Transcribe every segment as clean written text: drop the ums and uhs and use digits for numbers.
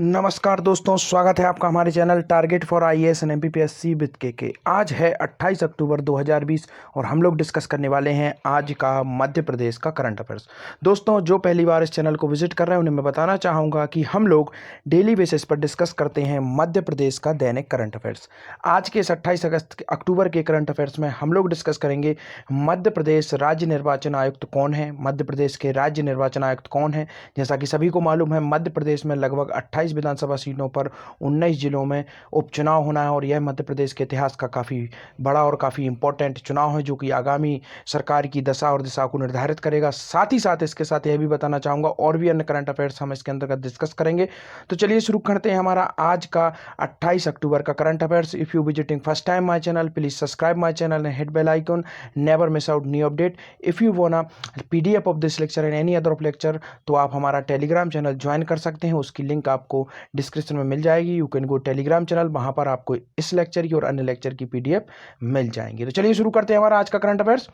नमस्कार दोस्तों, स्वागत है आपका हमारे channel target for IAS and MPPSC with के। आज है 28 अक्टूबर 2020 और हम लोग डिस्कस करने वाले हैं आज का मध्य प्रदेश का करंट अफेयर्स। दोस्तों, जो पहली बार इस चैनल को विजिट कर रहे हैं उन्हें मैं बताना चाहूँगा कि हम लोग डेली बेसिस पर डिस्कस करते हैं मध्य प्रदेश का दैनिक करंट अफेयर्स। आज के इस 28 अक्टूबर के करंट अफेयर्स में हम लोग डिस्कस करेंगे मध्य प्रदेश राज्य निर्वाचन आयुक्त कौन है, मध्य प्रदेश के राज्य निर्वाचन आयुक्त कौन है। जैसा कि सभी को मालूम है, मध्य प्रदेश में लगभग 28 विधानसभा सीटों पर 19 जिलों में उपचुनाव होना है और यह मध्य प्रदेश के इतिहास का काफ़ी बड़ा और काफ़ी इंपॉर्टेंट चुनाव है जो कि आगामी सरकार की दशा और दिशा को निर्धारित करेगा। साथ ही साथ इसके साथ यह भी बताना चाहूँगा और भी अन्य करंट अफेयर्स हम इसके अंतर्गत डिस्कस करेंगे। तो चलिए शुरू करते हैं हमारा आज का 28 अक्टूबर का current affairs. If you visiting first time my channel, please subscribe my channel and hit bell icon, never miss out new update. If you want PDF of this lecture and any other of lecture, तो आप हमारा Telegram channel join कर सकते हैं। उसकी link आपको description में मिल जाएगी। You can go Telegram channel, वहां पर आपको इस लेक्चर की और अन्य लेक्चर की PDF मिल जाएंगी। तो चलिए शुरू करते हैं हमारा आज का करंट अफेयर्स।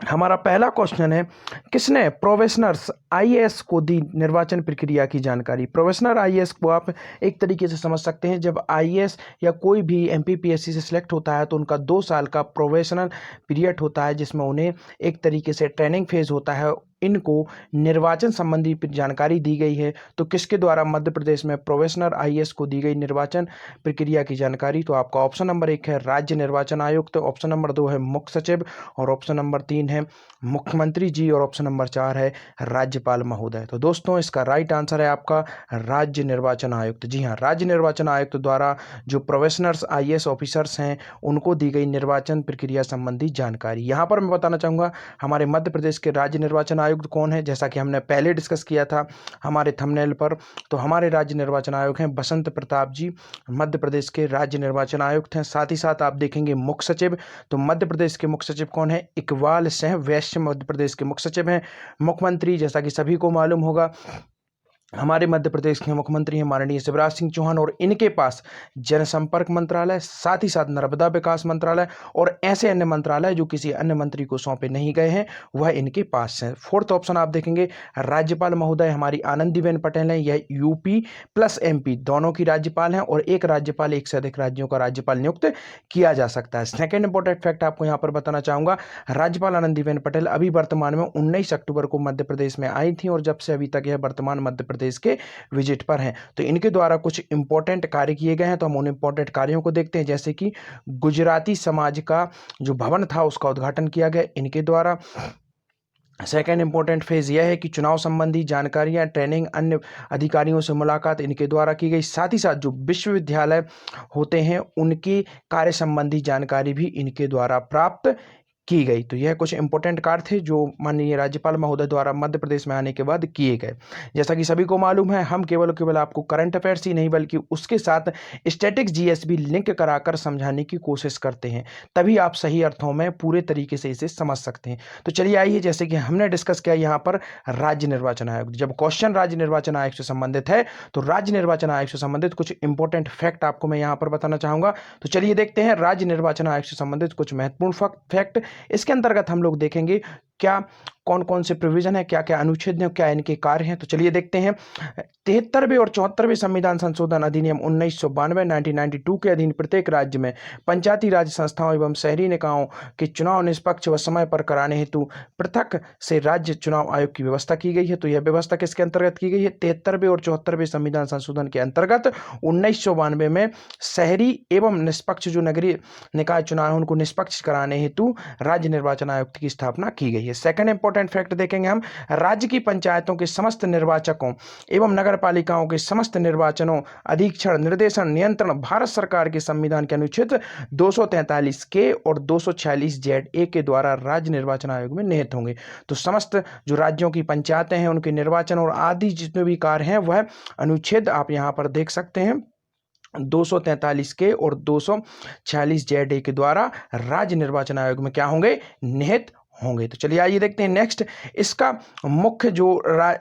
हमारा पहला क्वेश्चन है, किसने प्रोबेशनर्स आईएएस को दी निर्वाचन प्रक्रिया की जानकारी। प्रोबेशनर आईएएस को आप एक तरीके से समझ सकते हैं, जब आईएएस या कोई भी एमपीपीएससी से सिलेक्ट होता है तो उनका 2 साल का प्रोबेशनल पीरियड होता है जिसमें उन्हें एक तरीके से ट्रेनिंग फेज होता है। इनको निर्वाचन संबंधी जानकारी दी गई है। तो किसके द्वारा मध्य प्रदेश में प्रोबेशनर आईएएस को दी गई निर्वाचन प्रक्रिया की जानकारी, तो आपका ऑप्शन नंबर 1 है राज्य निर्वाचन आयुक्त, ऑप्शन नंबर 2 है मुख्य सचिव, और ऑप्शन नंबर 3 है मुख्यमंत्री जी, और ऑप्शन नंबर 4 है राज्यपाल महोदय। तो दोस्तों, इसका राइट आंसर है आपका राज्य निर्वाचन आयुक्त। जी हाँ, राज्य निर्वाचन आयुक्त द्वारा जो प्रोबेशनर्स आईएएस ऑफिसर्स हैं उनको दी गई निर्वाचन प्रक्रिया संबंधी जानकारी। यहाँ पर मैं बताना चाहूँगा हमारे मध्य प्रदेश के राज्य निर्वाचन आयुक्त कौन है। जैसा कि हमने पहले डिस्कस किया था हमारे थंबनेल पर, तो हमारे राज्य निर्वाचन आयुक्त हैं बसंत प्रताप जी, मध्य प्रदेश के राज्य निर्वाचन आयुक्त हैं। साथ ही साथ आप देखेंगे मुख्य सचिव, तो मध्य प्रदेश के मुख्य सचिव कौन है, इकबाल सिंह वैश्य मध्य प्रदेश के मुख्य सचिव हैं। मुख्यमंत्री, जैसा कि सभी को मालूम होगा, हमारे मध्य प्रदेश के मुख्यमंत्री हैं माननीय शिवराज सिंह चौहान, और इनके पास जनसंपर्क मंत्रालय, साथ ही साथ नर्मदा विकास मंत्रालय और ऐसे अन्य मंत्रालय जो किसी अन्य मंत्री को सौंपे नहीं गए हैं वह इनके पास है। फोर्थ ऑप्शन आप देखेंगे राज्यपाल महोदय, हमारी आनंदीबेन पटेल हैं। यह यूपी प्लस एमपी दोनों की राज्यपाल हैं और एक राज्यपाल एक से अधिक राज्यों का राज्यपाल नियुक्त किया जा सकता है। सेकेंड इंपॉर्टेंट फैक्ट आपको यहाँ पर बताना चाहूंगा, राज्यपाल आनंदीबेन पटेल अभी वर्तमान में 19 अक्टूबर को मध्य प्रदेश में आई थी और जब से अभी तक यह वर्तमान मध्य प्रदेश के विजिट पर हैं। तो इनके द्वारा कुछ इंपॉर्टेंट कार्य किए गए हैं, तो हम उन इंपॉर्टेंट कार्यों को देखते हैं। जैसे कि गुजराती समाज का जो भवन था उसका उद्घाटन किया गया इनके द्वारा। सेकेंड इंपॉर्टेंट फेज यह है कि चुनाव संबंधी जानकारियां, ट्रेनिंग, अन्य अधिकारियों से मुलाकात इनके द्वारा की गई। साथ ही साथ जो विश्वविद्यालय होते हैं उनकी कार्य संबंधी जानकारी भी इनके द्वारा प्राप्त की गई। तो यह कुछ इंपॉर्टेंट कार्य थे जो माननीय राज्यपाल महोदय द्वारा मध्य प्रदेश में आने के बाद किए गए। जैसा कि सभी को मालूम है, हम केवल आपको करंट अफेयर्स ही नहीं बल्कि उसके साथ स्टैटिक्स जीएस भी लिंक कराकर समझाने की कोशिश करते हैं, तभी आप सही अर्थों में पूरे तरीके से इसे समझ सकते हैं। तो चलिए आइए, जैसे कि हमने डिस्कस किया यहाँ पर राज्य निर्वाचन आयोग, जब क्वेश्चन राज्य निर्वाचन आयोग से संबंधित है तो राज्य निर्वाचन आयोग से संबंधित कुछ इंपॉर्टेंट फैक्ट आपको मैं यहाँ पर बताना चाहूंगा। तो चलिए देखते हैं राज्य निर्वाचन आयोग से संबंधित कुछ महत्वपूर्ण फैक्ट। इसके अंतर्गत हम लोग देखेंगे क्या कौन कौन से प्रोविजन है, क्या क्या अनुच्छेद हैं, क्या इनके कार्य हैं। तो चलिए देखते हैं। 73वें और 74वें संविधान संशोधन अधिनियम 1992 1992 के अधीन प्रत्येक राज्य में पंचायती राज संस्थाओं एवं शहरी निकायों के चुनाव निष्पक्ष व समय पर कराने हेतु पृथक से राज्य चुनाव आयोग की व्यवस्था की गई है। तो यह व्यवस्था किसके अंतर्गत की गई है, 73वें और 74वें संविधान संशोधन के अंतर्गत 1992 में शहरी एवं निष्पक्ष जो नगरीय निकाय चुनाव उनको निष्पक्ष कराने हेतु राज्य निर्वाचन आयोग की स्थापना की गई है। सेकंड इंपॉर्टेंट फैक्ट देखेंगे हम, राज्य की पंचायतों के समस्त निर्वाचकों एवं नगर पालिकाओं के समस्त निर्वाचनों, अधीक्षण, निर्देशन, नियंत्रण भारत सरकार के संविधान के अनुच्छेद 243 के और 246 ZA के द्वारा राज्य निर्वाचन आयोग में निहित होंगे। तो समस्त जो राज्यों की पंचायतें हैं उनके निर्वाचन और आदि जितने भी कार्य हैं वह अनुच्छेद आप यहां पर देख सकते हैं 243 के और 246 ZA के द्वारा राज्य निर्वाचन आयोग में क्या होंगे, निहित होंगे। तो चलिए आइए देखते हैं नेक्स्ट, इसका मुख्य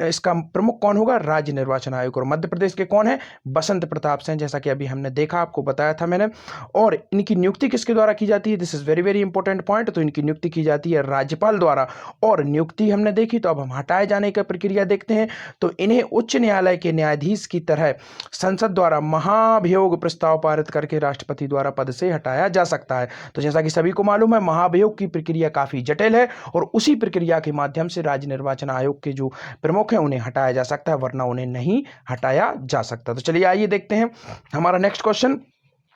इसका प्रमुख कौन होगा, राज्य निर्वाचन आयोग। और मध्य प्रदेश के कौन है, बसंत प्रताप सिंह, जैसा कि अभी हमने देखा, आपको बताया था मैंने। और इनकी नियुक्ति किसके द्वारा की जाती है, this is very very important point. तो इनकी नियुक्ति की जाती है राज्यपाल द्वारा। और नियुक्ति हमने देखी, तो अब हम हटाए जाने की प्रक्रिया देखते हैं। तो इन्हें उच्च न्यायालय के न्यायाधीश की तरह संसद द्वारा महाभियोग प्रस्ताव पारित करके राष्ट्रपति द्वारा पद से हटाया जा सकता है। तो जैसा कि सभी को मालूम है, महाभियोग की प्रक्रिया काफी जटिल है और उसी प्रक्रिया के माध्यम से राज्य निर्वाचन आयोग के जो प्रमुख हैं उन्हें हटाया जा सकता है, वरना उन्हें नहीं हटाया जा सकता। तो चलिए आइए देखते हैं हमारा नेक्स्ट क्वेश्चन,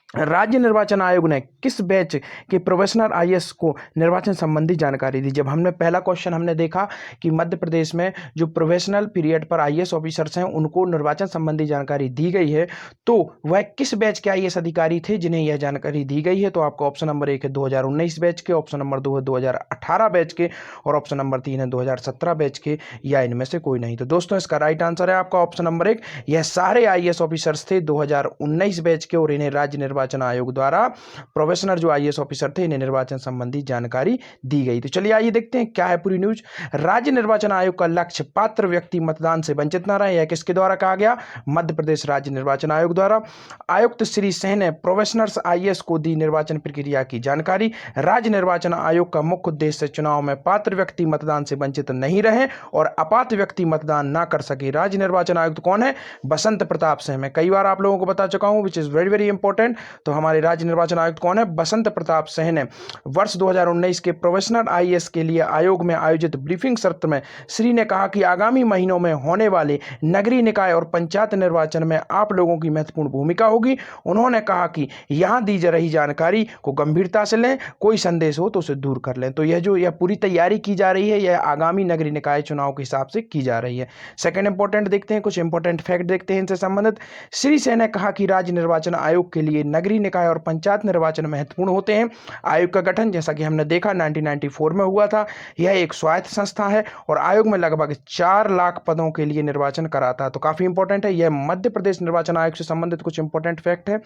राज्य निर्वाचन आयोग ने किस बैच के प्रोफेशनल आईएएस को निर्वाचन संबंधी जानकारी दी। जब हमने पहला क्वेश्चन हमने देखा कि मध्य प्रदेश में जो प्रोफेशनल पीरियड पर आईएएस ऑफिसर्स हैं उनको निर्वाचन संबंधी जानकारी दी गई है, तो वह किस बैच के आईएएस अधिकारी थे जिन्हें यह जानकारी दी गई है। तो आपका ऑप्शन नंबर 1 है 2019 बैच के, ऑप्शन नंबर 2 है 2018 बैच के, और ऑप्शन नंबर 3 है 2017 बैच के, या इनमें से कोई नहीं। तो दोस्तों इसका राइट आंसर है आपका ऑप्शन नंबर 1। यह सारे आईएएस ऑफिसर्स थे 2019 बैच के और इन्हें राज्य निर्वाचन आयोग द्वारा प्रोफेशनल जो आईएएस ऑफिसर थे इन्हें निर्वाचन संबंधी जानकारी दी गई। तो चलिए आइए देखते हैं क्या है पूरी न्यूज। राज्य निर्वाचन आयोग का लक्ष्य पात्र व्यक्ति मतदान से वंचित न रहे, यह किसके द्वारा कहा गया, मध्य प्रदेश राज्य निर्वाचन आयोग द्वारा। आयुक्त श्री सिंह ने प्रोफेशनल्स आईएएस को दी निर्वाचन प्रक्रिया की जानकारी। राज्य निर्वाचन आयोग का मुख्य उद्देश्य चुनाव में पात्र व्यक्ति मतदान से वंचित नहीं रहे और अपात्र व्यक्ति मतदान ना कर सके। राज्य निर्वाचन आयुक्त कौन है, बसंत प्रताप सिंह। मैं कई बार आप लोगों को बता चुका हूं, which is very very important. तो हमारे राज्य निर्वाचन आयुक्त कौन है, बसंत प्रताप सिंह ने वर्ष 2019 के प्रोफेशनल आईएएस के लिए आयोग में आयोजित ब्रीफिंग सत्र में श्री ने कहा कि आगामी महीनों में होने वाले नगरीय निकाय और पंचायत निर्वाचन में आप लोगों की महत्वपूर्ण भूमिका होगी। उन्होंने कहा कि यहां दी जा रही जानकारी को गंभीरता से लें, कोई संदेश हो तो उसे दूर कर लें। तो यह पूरी तैयारी की जा रही है, यह आगामी नगरीय निकाय चुनाव के हिसाब से की जा रही है। सेकंड इंपॉर्टेंट देखते हैं, कुछ इंपॉर्टेंट फैक्ट देखते हैं इनसे संबंधित। श्री सिंह ने कहा कि राज्य निर्वाचन आयोग के लिए नगरीय निकाय और पंचायत निर्वाचन महत्वपूर्ण होते हैं। आयोग का गठन जैसा कि हमने देखा 1994 में हुआ था। यह एक स्वायत्त संस्था है और आयोग में लगभग 4 लाख पदों के लिए निर्वाचन कराता है। तो काफी इंपॉर्टेंट है, यह मध्य प्रदेश निर्वाचन आयोग से संबंधित कुछ इंपॉर्टेंट फैक्ट है।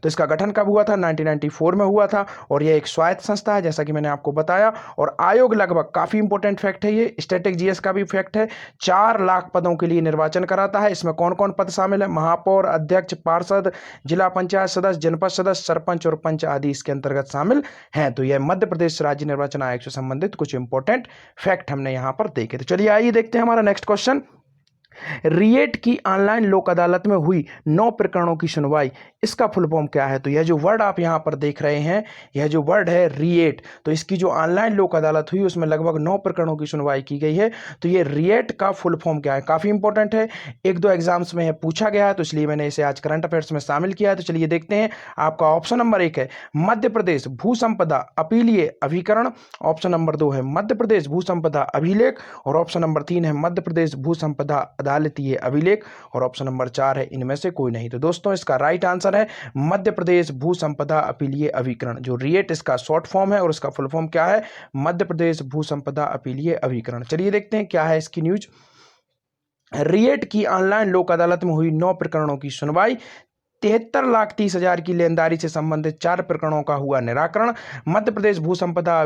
तो इसका गठन कब हुआ था, 1994 में हुआ था और यह एक स्वायत्त संस्था है जैसा कि मैंने आपको बताया। और आयोग लगभग, काफी इंपॉर्टेंट फैक्ट है ये, स्टैटिक जीएस का भी फैक्ट है, 4 लाख पदों के लिए निर्वाचन कराता है। इसमें कौन कौन पद शामिल है, महापौर, अध्यक्ष, पार्षद, जिला पंचायत सदस्य, जनपद सदस्य, सरपंच और पंच आदि इसके अंतर्गत शामिल हैं। तो यह मध्य प्रदेश राज्य निर्वाचन आयोग से संबंधित कुछ इंपॉर्टेंट फैक्ट हमने यहां पर देखे। तो चलिए आइए देखते हैं हमारा नेक्स्ट क्वेश्चन। रिएट की ऑनलाइन लोक अदालत में हुई 9 प्रकरणों की सुनवाई, इसका फुल फॉर्म क्या है। तो यह जो वर्ड आप यहां पर देख रहे हैं, यह जो वर्ड है रिएट, तो इसकी जो ऑनलाइन लोक अदालत हुई उसमें लगभग 9 प्रकरणों की सुनवाई की गई है। तो ये रिएट का फुल फॉर्म क्या है, काफी इंपॉर्टेंट है, 1-2 एग्जाम्स में पूछा गया है, तो इसलिए मैंने इसे आज करंट अफेयर्स में शामिल किया है। तो चलिए देखते हैं, आपका ऑप्शन नंबर 1 है मध्य प्रदेश भू संपदा अपीलीय अभिकरण, ऑप्शन नंबर 2 है मध्य प्रदेश भू संपदा अभिलेख, और ऑप्शन नंबर 3 है मध्य प्रदेश भू संपदा अदालतीय अभिलेख, और ऑप्शन नंबर 4 है इनमें से कोई नहीं। तो दोस्तों इसका राइट आंसर है मध्य प्रदेश भू संपदा अपीलीय अभिकरण। जो रिएट इसका शॉर्ट फॉर्म है और इसका फुल फॉर्म क्या है, मध्य प्रदेश भू संपदा अपीलीय अभिकरण। चलिए देखते हैं क्या है इसकी न्यूज। रिएट की ऑनलाइन लोक अदालत में हुई 9 प्रकरणों की सुनवाई, 73,30,000 की लेनदारी से संबंधित 4 प्रकरणों का हुआ निराकरण। मध्य प्रदेश भू संपदा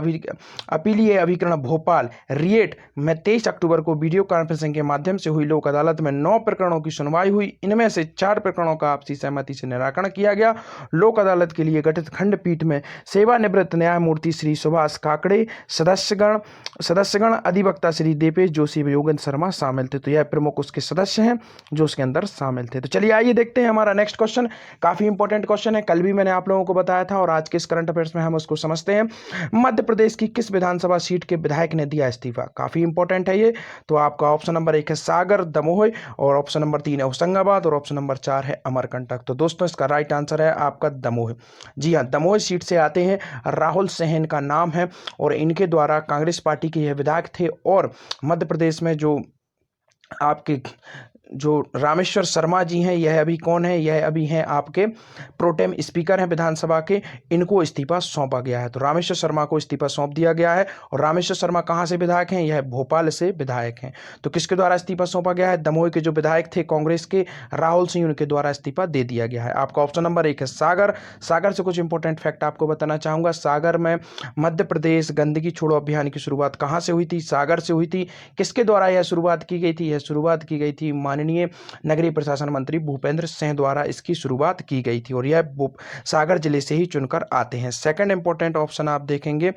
अपीलीय अभिकरण भोपाल रिएट में 23 अक्टूबर को वीडियो कॉन्फ्रेंसिंग के माध्यम से हुई लोक अदालत में 9 प्रकरणों की सुनवाई हुई। इनमें से 4 प्रकरणों का आपसी सहमति से निराकरण किया गया। लोक अदालत के लिए गठित खंडपीठ में सेवानिवृत्त न्यायमूर्ति श्री सुभाष काकड़े, सदस्यगण अधिवक्ता श्री दीपेश जोशी, योगेंद्र शर्मा शामिल थे। तो यह प्रमुख उसके सदस्य हैं जो उसके अंदर शामिल थे। तो चलिए आइए देखते हैं हमारा नेक्स्ट क्वेश्चन। काफी इंपॉर्टेंट क्वेश्चन है, कल भी मैंने आप लोगों को बताया था और आज के इस करंट अफेयर्स में हम उसको समझते हैं। मध्य प्रदेश की किस विधानसभा सीट के विधायक ने दिया इस्तीफा, काफी इंपॉर्टेंट है ये। तो आपका ऑप्शन नंबर 1 है सागर दमोह, और ऑप्शन नंबर 3 है होशंगाबाद, और ऑप्शन नंबर 4 है अमरकंटक। तो दोस्तों इसका राइट आंसर है आपका दमोह। जी हाँ, दमोह सीट से आते हैं, राहुल सिंह इनका नाम है और इनके द्वारा कांग्रेस पार्टी के यह विधायक थे। और मध्य प्रदेश में जो आपके जो रामेश्वर शर्मा जी हैं, यह अभी कौन है? यह अभी हैं आपके प्रोटेम स्पीकर हैं विधानसभा के, इनको इस्तीफा सौंपा गया है। तो रामेश्वर शर्मा को इस्तीफा सौंप दिया गया है। और रामेश्वर शर्मा कहाँ से विधायक हैं? यह भोपाल से विधायक हैं। तो किसके द्वारा इस्तीफा सौंपा गया है? दमोह के जो विधायक थे कांग्रेस के राहुल सिंह, उनके द्वारा इस्तीफा दे दिया गया है। आपका ऑप्शन नंबर 1 है सागर। सागर से कुछ इंपॉर्टेंट फैक्ट आपको बताना चाहूंगा। सागर में मध्य प्रदेश गंदगी छोड़ो अभियान की शुरुआत कहाँ से हुई थी? सागर से हुई थी। किसके द्वारा यह शुरुआत की गई थी? यह शुरुआत की गई थी माननीय नगरीय प्रशासन मंत्री भूपेंद्र सिंह द्वारा इसकी शुरुआत की गई थी। और यह सागर जिले से ही चुनकर आते हैं। सेकंड इंपॉर्टेंट ऑप्शन आप देखेंगे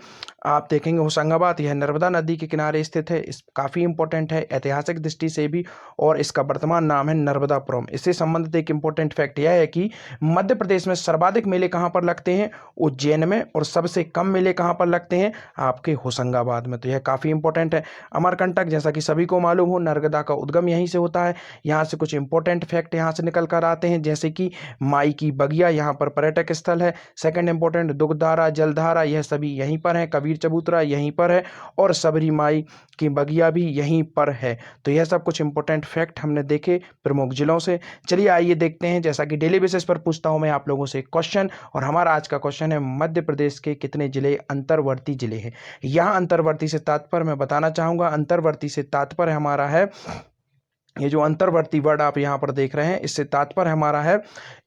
होशंगाबाद। यह नर्मदा नदी के किनारे स्थित है। इस काफी इंपॉर्टेंट है ऐतिहासिक दृष्टि से भी, और इसका वर्तमान नाम है नर्मदापुरम। इससे संबंधित एक इंपॉर्टेंट फैक्ट यह है कि मध्य प्रदेश में सर्वाधिक मेले कहां पर लगते हैं? उज्जैन में। और सबसे कम मेले कहां पर लगते हैं? आपके होशंगाबाद में। तो यह काफी इंपॉर्टेंट है। अमरकंटक, जैसा कि सभी को मालूम हो, नर्मदा का उद्गम यहीं से होता है। यहाँ से कुछ इंपॉर्टेंट फैक्ट यहाँ से निकल कर आते हैं, जैसे कि माई की बगिया यहाँ पर पर्यटक स्थल है। सेकंड इंपॉर्टेंट, दुग्धारा, जलधारा, यह सभी यहीं पर है। कबीर चबूतरा यहीं पर है। और सबरी माई की बगिया भी यहीं पर है। तो यह सब कुछ इंपॉर्टेंट फैक्ट हमने देखे प्रमुख जिलों से। चलिए आइए देखते हैं, जैसा कि डेली बेसिस पर पूछता हूं मैं आप लोगों से क्वेश्चन, और हमारा आज का क्वेश्चन है मध्य प्रदेश के कितने जिले अंतर्वर्ती जिले हैं? यहाँ अंतर्वर्ती से तात्पर्य मैं बताना चाहूंगा, अंतर्वर्ती से तात्पर्य हमारा है, ये जो अंतर्वर्ती वर्ड आप यहाँ पर देख रहे हैं, इससे तात्पर्य हमारा है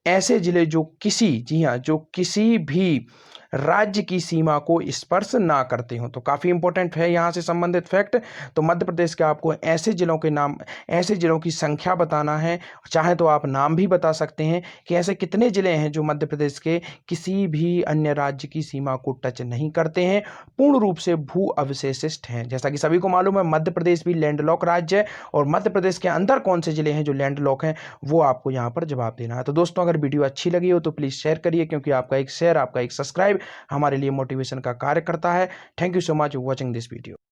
ऐसे जिले जो किसी, जी हाँ, जो किसी भी राज्य की सीमा को स्पर्श ना करते हो। तो काफी इंपॉर्टेंट है यहाँ से संबंधित फैक्ट। तो मध्य प्रदेश के आपको ऐसे जिलों के नाम, ऐसे जिलों की संख्या बताना है। चाहे तो आप नाम भी बता सकते हैं कि ऐसे कितने जिले हैं जो मध्य प्रदेश के किसी भी अन्य राज्य की सीमा को टच नहीं करते हैं, पूर्ण रूप से भू अवशेषित हैं। जैसा कि सभी को मालूम है, मध्य प्रदेश भी लैंडलॉक राज्य है। और मध्य प्रदेश के अंदर कौन से जिले हैं जो लैंडलॉक हैं, वो आपको यहाँ पर जवाब देना है। तो दोस्तों, अगर वीडियो अच्छी लगी हो तो प्लीज शेयर करिए, क्योंकि आपका एक शेयर, आपका एक सब्सक्राइब हमारे लिए मोटिवेशन का कार्य करता है। Thank you so much watching this video.